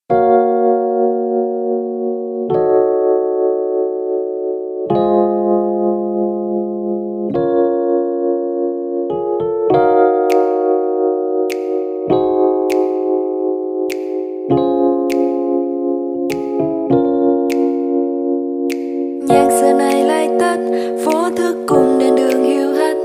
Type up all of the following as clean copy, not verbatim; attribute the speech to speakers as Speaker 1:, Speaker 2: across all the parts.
Speaker 1: Nhạc giờ này lại tắt, phố thức cùng đèn đường hiu hắt,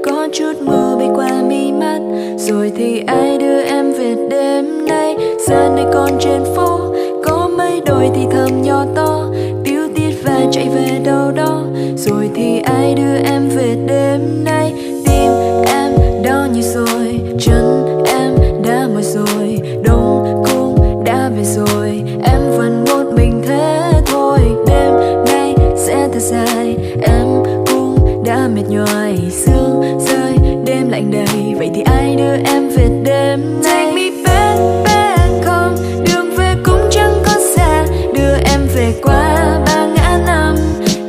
Speaker 1: có chút mưa bay qua mi mắt. Rồi thì ai đưa em về đêm nay? Giờ này còn trên phố, có mấy đôi thì thầm nhỏ to, tíu tít và chạy về đâu đó. Rồi thì ai đưa em về đêm nay? Tim em đau như rồi, chân em đã mỏi rồi, đông cũng đã về rồi, em vẫn một mình thế thôi. Đêm nay sẽ thật dài, em cũng đã mệt nhoài, sương rơi đêm lạnh đầy. Vậy thì ai đưa em về đêm nay? Take me back, back home, đường về cũng chẳng có xa, đưa em về qua ba ngã năm,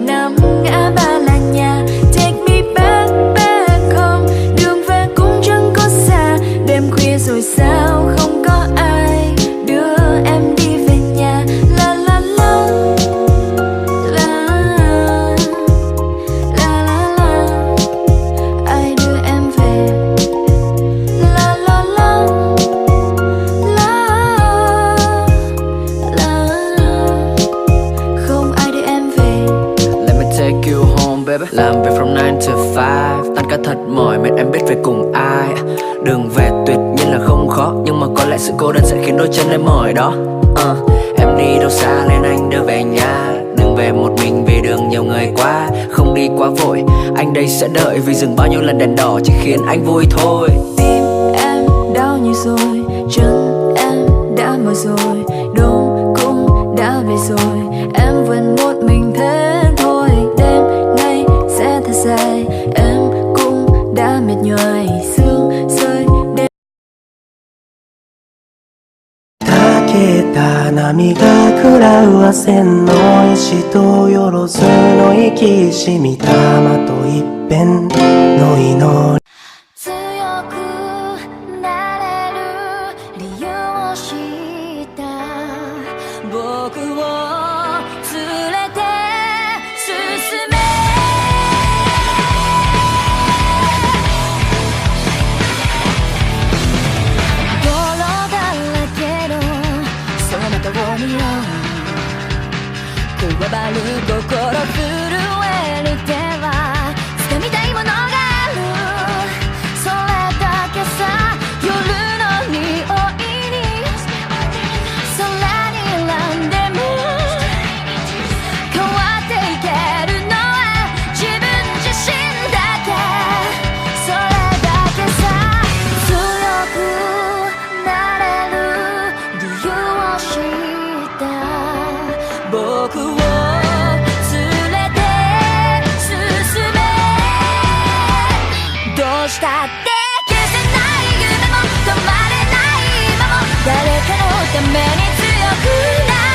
Speaker 1: năm ngã ba là nhà. Take me back, back home, đường về cũng chẳng có xa, đêm khuya rồi sao không có ai đưa em đi về nhà. La la la, la la la, ai đưa em về? La la la, la la, không ai đưa em về.
Speaker 2: Let me take you home baby. Làm việc from 9 to 5, tan ca thật mỏi mệt em biết về cùng ai. Đường về tuyệt nhiên là không khó, nhưng mà có lẽ sự cô đơn sẽ khiến đôi chân em mỏi đó. Em đi đâu xa nên anh đưa về nhà, đừng về một mình vì đường nhiều người quá. Không đi quá vội, anh đây sẽ đợi, vì dừng bao nhiêu lần đèn đỏ chỉ khiến anh vui thôi.
Speaker 1: Tim em đau như rồi, chân em đã mỏi rồi, đông cũng đã về rồi, em vẫn một mình thế thôi. Đêm nay sẽ thật dài, em cũng đã mệt nhoài, sương rơi đêm.
Speaker 3: けた波が喰らう汗の石とよろずの息しみたまと一片の祈り
Speaker 1: 強くなれる理由を知った僕を連れて進め。泥だらけのその後を見よう、こわばる心震えに手は掴みたいものがある、それだけさ。夜の匂いに空に選んでも変わっていけるのは自分自身だけ、それだけさ。強くなれる理由を知った僕を連れて進め。どうしたって消せない夢も止まれない今も誰かのために強くなる。